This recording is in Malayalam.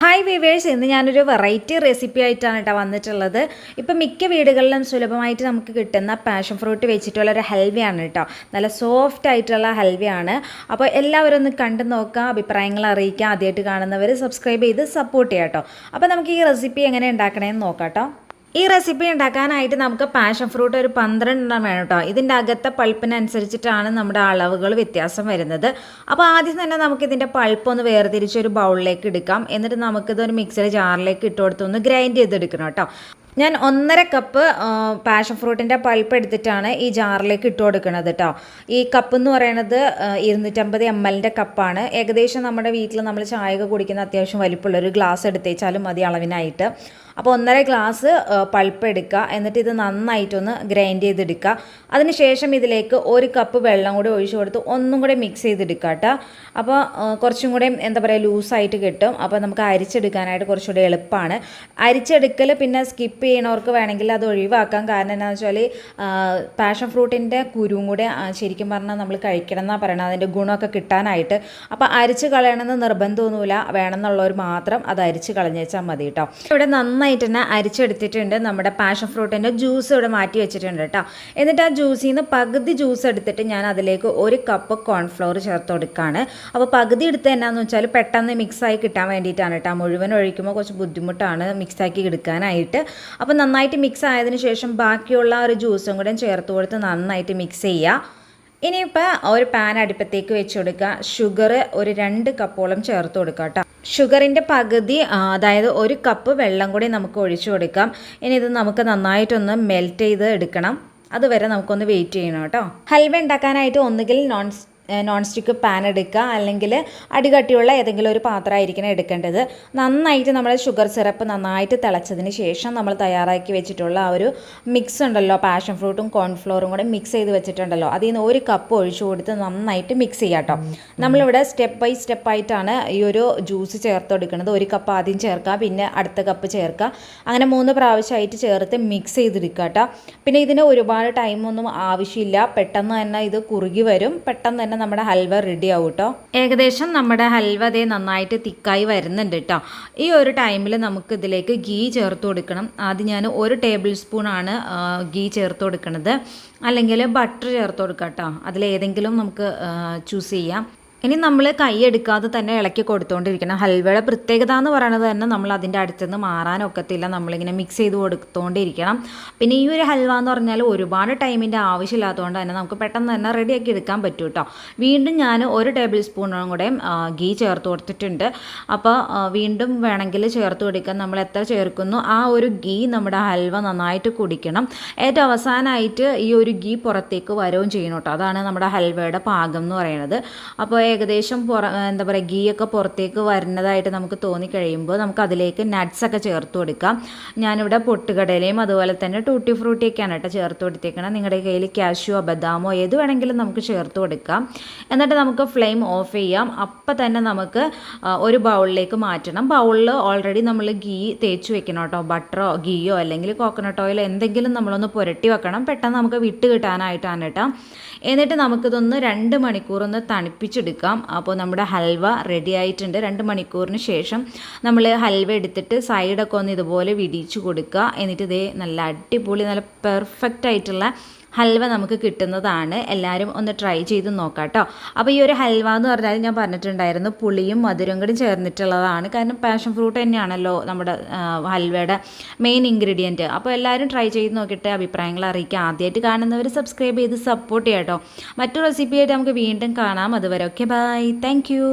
ഹായ് വീവേഴ്സ്, ഇന്ന് ഞാനൊരു വെറൈറ്റി റെസിപ്പി ആയിട്ടാണ് കേട്ടോ വന്നിട്ടുള്ളത്. ഇപ്പം മിക്ക വീടുകളിലും സുലഭമായിട്ട് നമുക്ക് കിട്ടുന്ന പാഷൻ ഫ്രൂട്ട് വെച്ചിട്ടുള്ളൊരു ഹൽവയാണ് കേട്ടോ. നല്ല സോഫ്റ്റ് ആയിട്ടുള്ള ഹൽവയാണ്. അപ്പോൾ എല്ലാവരും ഒന്ന് കണ്ടു നോക്കുക, അഭിപ്രായങ്ങൾ അറിയിക്കുക. ആദ്യമായിട്ട് കാണുന്നവർ സബ്സ്ക്രൈബ് ചെയ്ത് സപ്പോർട്ട് ചെയ്യാം കേട്ടോ. അപ്പോൾ നമുക്ക് ഈ റെസിപ്പി എങ്ങനെ ഉണ്ടാക്കണമെന്ന് നോക്കാം കേട്ടോ. ഈ റെസിപ്പി ഉണ്ടാക്കാനായിട്ട് നമുക്ക് പാഷൻ ഫ്രൂട്ട് ഒരു 12 എണ്ണം വേണം കേട്ടോ. ഇതിൻ്റെ അകത്തെ പൾപ്പിനനുസരിച്ചിട്ടാണ് നമ്മുടെ അളവുകൾ വ്യത്യാസം വരുന്നത്. അപ്പോൾ ആദ്യം തന്നെ നമുക്കിതിൻ്റെ പൾപ്പൊന്ന് വേർതിരിച്ച് ഒരു ബൗളിലേക്ക് എടുക്കാം. എന്നിട്ട് നമുക്കിതൊരു മിക്സർ ജാറിലേക്ക് ഇട്ട് കൊടുത്തൊന്ന് ഗ്രൈൻഡ് ചെയ്തെടുക്കണം കേട്ടോ. ഞാൻ 1.5 കപ്പ് പാഷൻ ഫ്രൂട്ടിൻ്റെ പൾപ്പ് എടുത്തിട്ടാണ് ഈ ജാറിലേക്ക് ഇട്ട് കൊടുക്കുന്നത് കേട്ടോ. ഈ കപ്പ് എന്ന് പറയുന്നത് 250 ml കപ്പാണ്. ഏകദേശം നമ്മുടെ വീട്ടിൽ നമ്മൾ ചായയൊക്കെ കുടിക്കുന്ന അത്യാവശ്യം വലിപ്പമുള്ളൊരു ഗ്ലാസ് എടുത്തേച്ചാലും മതി അളവിനായിട്ട്. അപ്പോൾ 1.5 ഗ്ലാസ് പൾപ്പ് എടുക്കുക. എന്നിട്ട് ഇത് നന്നായിട്ടൊന്ന് ഗ്രൈൻഡ് ചെയ്തെടുക്കുക. അതിനുശേഷം ഇതിലേക്ക് 1 കപ്പ് വെള്ളം കൂടി ഒഴിച്ചു കൊടുത്ത് ഒന്നും കൂടി മിക്സ് ചെയ്തെടുക്കുക കേട്ടോ. അപ്പോൾ കുറച്ചും കൂടി എന്താ പറയുക ലൂസായിട്ട് കിട്ടും. അപ്പോൾ നമുക്ക് അരിച്ചെടുക്കാനായിട്ട് കുറച്ചുകൂടി എളുപ്പമാണ്. അരിച്ചെടുക്കൽ പിന്നെ സ്കിപ്പ് ചെയ്യണവർക്ക് വേണമെങ്കിൽ അത് ഒഴിവാക്കാം. കാരണം എന്താണെന്ന് വെച്ചാൽ പാഷൻ ഫ്രൂട്ടിൻ്റെ കുരുവും കൂടെ ശരിക്കും പറഞ്ഞാൽ നമ്മൾ കഴിക്കണം എന്നാണ് പറയണത്, അതിൻ്റെ ഗുണമൊക്കെ കിട്ടാനായിട്ട്. അപ്പോൾ അരിച്ച് കളയണമെന്ന് നിർബന്ധമൊന്നുമില്ല, വേണമെന്നുള്ളവർ മാത്രം അത് അരിച്ച് കളഞ്ഞേച്ചാൽ മതി കേട്ടോ. ഇവിടെ നന്നായിട്ട് തന്നെ അരിച്ചെടുത്തിട്ടുണ്ട്. നമ്മുടെ പാഷൻ ഫ്രൂട്ടിൻ്റെ ജ്യൂസ് ഇവിടെ മാറ്റി വെച്ചിട്ടുണ്ട് കേട്ടോ. എന്നിട്ട് ആ ജ്യൂസിൽ നിന്ന് പകുതി ജ്യൂസ് എടുത്തിട്ട് ഞാൻ അതിലേക്ക് 1 കപ്പ് കോൺഫ്ലവർ ചേർത്ത് കൊടുക്കുകയാണ്. അപ്പോൾ പകുതി എടുത്ത് എന്നാന്ന് വെച്ചാൽ പെട്ടെന്ന് മിക്സായി കിട്ടാൻ വേണ്ടിയിട്ടാണ് കേട്ടോ. മുഴുവൻ ഒഴിക്കുമ്പോൾ കുറച്ച് ബുദ്ധിമുട്ടാണ് മിക്സാക്കി എടുക്കാനായിട്ട്. അപ്പോൾ നന്നായിട്ട് മിക്സ് ആയതിനു ശേഷം ബാക്കിയുള്ള ഒരു ജ്യൂസും കൂടെ ചേർത്ത് കൊടുത്ത് നന്നായിട്ട് മിക്സ് ചെയ്യുക. ഇനിയിപ്പോൾ ഒരു പാൻ അടുപ്പത്തേക്ക് വെച്ച് കൊടുക്കുക. ഷുഗർ ഒരു 2 കപ്പോളം ചേർത്ത് കൊടുക്കുക കേട്ടോ. ഷുഗറിൻ്റെ പകുതി, അതായത് 1 കപ്പ് വെള്ളം കൂടി നമുക്ക് ഒഴിച്ചു കൊടുക്കാം. ഇനി ഇത് നമുക്ക് നന്നായിട്ടൊന്ന് മെൽറ്റ് ചെയ്ത് എടുക്കണം. അതുവരെ നമുക്കൊന്ന് വെയിറ്റ് ചെയ്യണം കേട്ടോ. ഹൽവ ഉണ്ടാക്കാനായിട്ട് ഒന്നുകിൽ നോൺ സ്റ്റിക്ക് പാൻ എടുക്കുക, അല്ലെങ്കിൽ അടികട്ടിയുള്ള ഏതെങ്കിലും ഒരു പാത്രമായിരിക്കണം എടുക്കേണ്ടത്. നന്നായിട്ട് നമ്മുടെ ഷുഗർ സിറപ്പ് നന്നായിട്ട് തിളച്ചതിന് ശേഷം നമ്മൾ തയ്യാറാക്കി വെച്ചിട്ടുള്ള ആ ഒരു മിക്സ് ഉണ്ടല്ലോ, പാഷൻ ഫ്രൂട്ടും കോൺഫ്ലോറും കൂടെ മിക്സ് ചെയ്ത് വെച്ചിട്ടുണ്ടല്ലോ, അതിൽ നിന്ന് 1 കപ്പ് ഒഴിച്ചു കൊടുത്ത് നന്നായിട്ട് മിക്സ് ചെയ്യാം കേട്ടോ. നമ്മളിവിടെ സ്റ്റെപ്പ് ബൈ സ്റ്റെപ്പായിട്ടാണ് ഈ ഒരു ജ്യൂസ് ചേർത്ത് കൊടുക്കുന്നത്. 1 കപ്പ് ആദ്യം ചേർക്കുക, പിന്നെ അടുത്ത കപ്പ് ചേർക്കുക, അങ്ങനെ 3 പ്രാവശ്യമായിട്ട് ചേർത്ത് മിക്സ് ചെയ്തെടുക്കുക കേട്ടോ. പിന്നെ ഇതിന് ഒരുപാട് ടൈമൊന്നും ആവശ്യമില്ല, പെട്ടെന്ന് തന്നെ ഇത് കുറുകി വരും, പെട്ടെന്ന് തന്നെ നമ്മുടെ ഹൽവ റെഡി ആവും കേട്ടോ. ഏകദേശം നമ്മുടെ ഹൽവ അതേ നന്നായിട്ട് തിക്കായി വരുന്നുണ്ട് കേട്ടോ. ഈ ഒരു ടൈമിൽ നമുക്ക് ഇതിലേക്ക് ഗീ ചേർത്ത് കൊടുക്കണം. ആദ്യം ഞാൻ 1 ടേബിൾ സ്പൂണാണ് ഗീ ചേർത്ത് കൊടുക്കുന്നത്, അല്ലെങ്കിൽ ബട്ടർ ചേർത്ത് കൊടുക്കാം കേട്ടോ. അതിലേതെങ്കിലും നമുക്ക് ചൂസ് ചെയ്യാം. ഇനി നമ്മൾ കൈ എടുക്കാതെ തന്നെ ഇളക്കി കൊടുത്തുകൊണ്ടിരിക്കണം. ഹൽവയുടെ പ്രത്യേകത എന്ന് പറയുന്നത് തന്നെ നമ്മൾ അതിൻ്റെ അടുത്തുനിന്ന് മാറാനൊക്കത്തില്ല, നമ്മളിങ്ങനെ മിക്സ് ചെയ്ത് കൊടുത്തുകൊണ്ടിരിക്കണം. പിന്നെ ഈ ഒരു ഹൽവ എന്ന് പറഞ്ഞാൽ ഒരുപാട് ടൈമിൻ്റെ ആവശ്യമില്ലാത്തതുകൊണ്ട് തന്നെ നമുക്ക് പെട്ടെന്ന് തന്നെ റെഡിയാക്കി എടുക്കാൻ പറ്റും കേട്ടോ. വീണ്ടും ഞാൻ 1 ടേബിൾ സ്പൂണും കൂടെ ഗീ ചേർത്ത് കൊടുത്തിട്ടുണ്ട്. അപ്പോൾ വീണ്ടും വേണമെങ്കിൽ ചേർത്ത് കൊടുക്കാൻ നമ്മൾ എത്ര ചേർക്കുന്നു ആ ഒരു ഗീ നമ്മുടെ ഹൽവ നന്നായിട്ട് കുടിക്കണം. ഏറ്റവും അവസാനമായിട്ട് ഈ ഒരു ഗീ പുറത്തേക്ക് വരവും ചെയ്യണം കേട്ടോ. അതാണ് നമ്മുടെ ഹൽവയുടെ പാകം എന്ന് പറയുന്നത്. അപ്പോൾ ഏകദേശം എന്താ പറയുക ഗീയൊക്കെ പുറത്തേക്ക് വരുന്നതായിട്ട് നമുക്ക് തോന്നിക്കഴിയുമ്പോൾ നമുക്ക് അതിലേക്ക് നട്ട്സൊക്കെ ചേർത്ത് കൊടുക്കാം. ഞാനിവിടെ പൊട്ടുകടലയും അതുപോലെ തന്നെ ടൂട്ടി ഫ്രൂട്ടിയൊക്കെയാണ് കേട്ടോ ചേർത്ത് കൊടുത്തേക്കണം. നിങ്ങളുടെ കയ്യിൽ കാഷ്യോ ബദാമോ ഏത് വേണമെങ്കിലും നമുക്ക് ചേർത്ത് കൊടുക്കാം. എന്നിട്ട് നമുക്ക് ഫ്ലെയിം ഓഫ് ചെയ്യാം. അപ്പം തന്നെ നമുക്ക് ഒരു ബൗളിലേക്ക് മാറ്റണം. ബൗളിൽ ഓൾറെഡി നമ്മൾ ഗീ തേച്ച് വെക്കണം കേട്ടോ. ബട്ടറോ ഗീയോ അല്ലെങ്കിൽ കോക്കനട്ട് ഓയിലോ എന്തെങ്കിലും നമ്മളൊന്ന് പുരട്ടി വെക്കണം, പെട്ടെന്ന് നമുക്ക് വിട്ട് കിട്ടാനായിട്ടാണ് കേട്ടോ. എന്നിട്ട് നമുക്കിതൊന്ന് 2 മണിക്കൂറൊന്ന് തണുപ്പിച്ചെടുക്കാം. അപ്പോൾ നമ്മുടെ ഹൽവ റെഡി ആയിട്ടുണ്ട്. 2 മണിക്കൂറിന് ശേഷം നമ്മൾ ഹൽവ എടുത്തിട്ട് സൈഡൊക്കെ ഒന്ന് ഇതുപോലെ വിടിയിച്ച് കൊടുക്കുക. എന്നിട്ട് ഇതേ നല്ല അടിപൊളി നല്ല പെർഫെക്റ്റ് ആയിട്ടുള്ള ഹൽവ നമുക്ക് കിട്ടുന്നതാണ്. എല്ലാവരും ഒന്ന് ട്രൈ ചെയ്ത് നോക്കാം കേട്ടോ. അപ്പോൾ ഈ ഒരു ഹൽവ എന്ന് പറഞ്ഞാൽ ഞാൻ പറഞ്ഞിട്ടുണ്ടായിരുന്നു പുളിയും മധുരവും കൂടി ചേർന്നിട്ടുള്ളതാണ്. കാരണം പാഷൻ ഫ്രൂട്ട് തന്നെയാണല്ലോ നമ്മുടെ ഹൽവയുടെ മെയിൻ ഇൻഗ്രീഡിയൻറ്റ്. അപ്പോൾ എല്ലാവരും ട്രൈ ചെയ്ത് നോക്കിയിട്ട് അഭിപ്രായങ്ങൾ അറിയിക്കുക. ആദ്യമായിട്ട് കാണുന്നവർ സബ്സ്ക്രൈബ് ചെയ്ത് സപ്പോർട്ട് ചെയ്യാം കേട്ടോ. മറ്റൊരു റെസിപ്പിയായിട്ട് നമുക്ക് വീണ്ടും കാണാം. അതുവരെ ഓക്കെ, ബൈ, താങ്ക് യു.